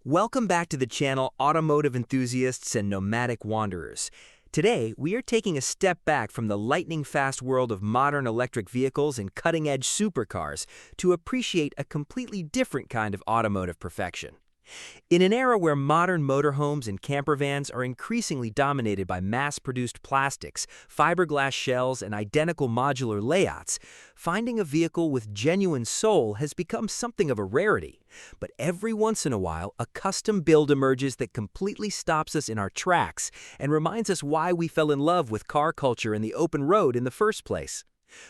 Welcome back to the channel, automotive enthusiasts and nomadic wanderers. Today, we are taking a step back from the lightning-fast world of modern electric vehicles and cutting-edge supercars to appreciate a completely different kind of automotive perfection. In an era where modern motorhomes and camper vans are increasingly dominated by mass-produced plastics, fiberglass shells, and identical modular layouts, finding a vehicle with genuine soul has become something of a rarity. But every once in a while, a custom build emerges that completely stops us in our tracks and reminds us why we fell in love with car culture and the open road in the first place.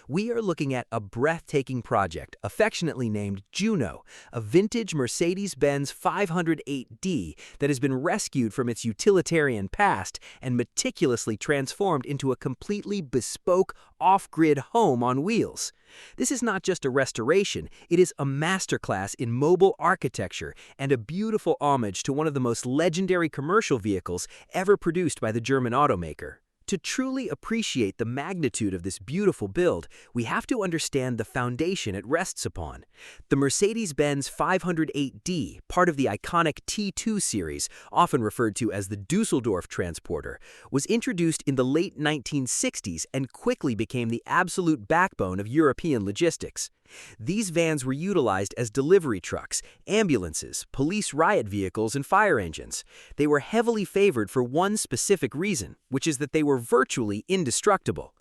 We are looking at a breathtaking project, affectionately named Juno, a vintage Mercedes Benz 508D that has been rescued from its utilitarian past and meticulously transformed into a completely bespoke, off-grid home on wheels. This is not just a restoration, it is a masterclass in mobile architecture and a beautiful homage to one of the most legendary commercial vehicles ever produced by the German automaker. To truly appreciate the magnitude of this beautiful build, we have to understand the foundation it rests upon. The Mercedes Benz 508D, part of the iconic T2 series, often referred to as the Dusseldorf Transporter, was introduced in the late 1960s and quickly became the absolute backbone of European logistics. These vans were utilized as delivery trucks, ambulances, police riot vehicles, and fire engines. They were heavily favored for one specific reason, which is that they were virtually indestructible.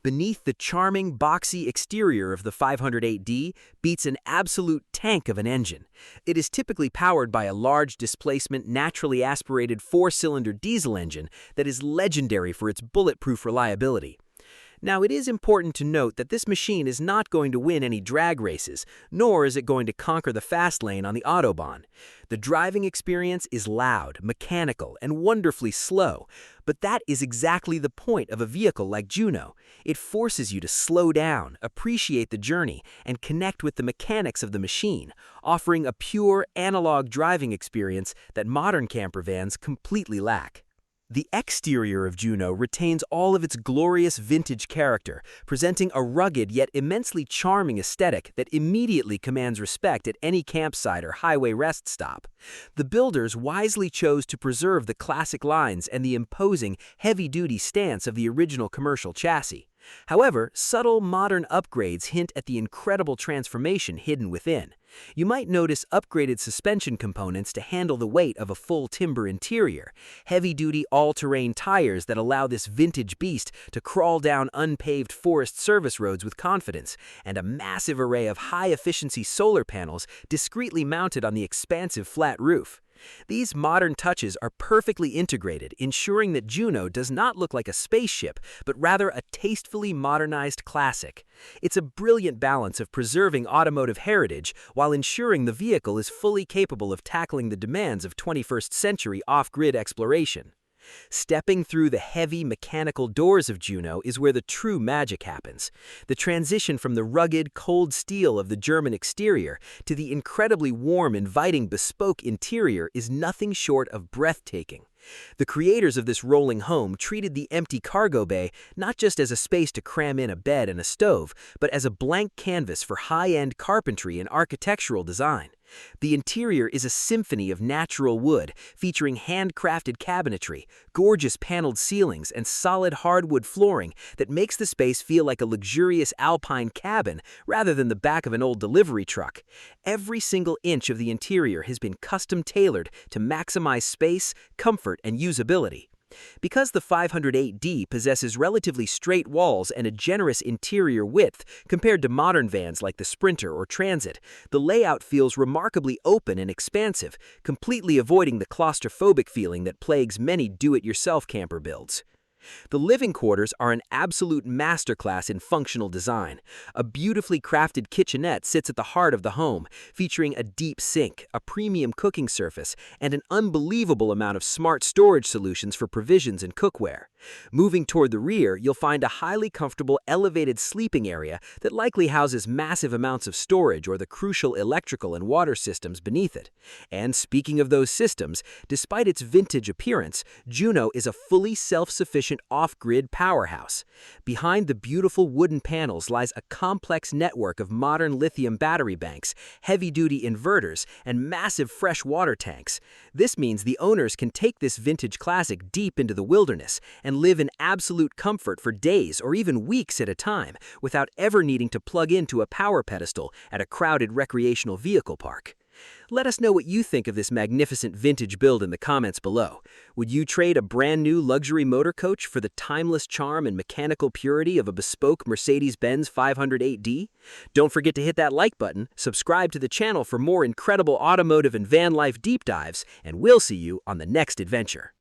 Beneath the charming, boxy exterior of the 508D beats an absolute tank of an engine. It is typically powered by a large displacement, naturally aspirated four-cylinder diesel engine that is legendary for its bulletproof reliability. Now, it is important to note that this machine is not going to win any drag races, nor is it going to conquer the fast lane on the Autobahn. The driving experience is loud, mechanical, and wonderfully slow, but that is exactly the point of a vehicle like Juno. It forces you to slow down, appreciate the journey, and connect with the mechanics of the machine, offering a pure, analog driving experience that modern camper vans completely lack. The exterior of Juno retains all of its glorious vintage character, presenting a rugged yet immensely charming aesthetic that immediately commands respect at any campsite or highway rest stop. The builders wisely chose to preserve the classic lines and the imposing, heavy-duty stance of the original commercial chassis. However, subtle modern upgrades hint at the incredible transformation hidden within. You might notice upgraded suspension components to handle the weight of a full timber interior, heavy-duty all-terrain tires that allow this vintage beast to crawl down unpaved forest service roads with confidence, and a massive array of high-efficiency solar panels discreetly mounted on the expansive flat roof. These modern touches are perfectly integrated, ensuring that Juno does not look like a spaceship, but rather a tastefully modernized classic. It's a brilliant balance of preserving automotive heritage while ensuring the vehicle is fully capable of tackling the demands of 21st century off-grid exploration. Stepping through the heavy mechanical doors of Juno is where the true magic happens. The transition from the rugged, cold steel of the German exterior to the incredibly warm, inviting, bespoke interior is nothing short of breathtaking. The creators of this rolling home treated the empty cargo bay not just as a space to cram in a bed and a stove, but as a blank canvas for high-end carpentry and architectural design. The interior is a symphony of natural wood, featuring handcrafted cabinetry, gorgeous paneled ceilings, and solid hardwood flooring that makes the space feel like a luxurious alpine cabin rather than the back of an old delivery truck. Every single inch of the interior has been custom-tailored to maximize space, comfort, and usability. Because the 508D possesses relatively straight walls and a generous interior width compared to modern vans like the Sprinter or Transit, the layout feels remarkably open and expansive, completely avoiding the claustrophobic feeling that plagues many do-it-yourself camper builds. The living quarters are an absolute masterclass in functional design. A beautifully crafted kitchenette sits at the heart of the home, featuring a deep sink, a premium cooking surface, and an unbelievable amount of smart storage solutions for provisions and cookware. Moving toward the rear, you'll find a highly comfortable elevated sleeping area that likely houses massive amounts of storage or the crucial electrical and water systems beneath it. And speaking of those systems, despite its vintage appearance, Juno is a fully self-sufficient efficient off-grid powerhouse. Behind the beautiful wooden panels lies a complex network of modern lithium battery banks, heavy-duty inverters, and massive fresh water tanks. This means the owners can take this vintage classic deep into the wilderness and live in absolute comfort for days or even weeks at a time without ever needing to plug into a power pedestal at a crowded recreational vehicle park. Let us know what you think of this magnificent vintage build in the comments below. Would you trade a brand new luxury motor coach for the timeless charm and mechanical purity of a bespoke Mercedes Benz 508D? Don't forget to hit that like button, subscribe to the channel for more incredible automotive and van life deep dives, and we'll see you on the next adventure.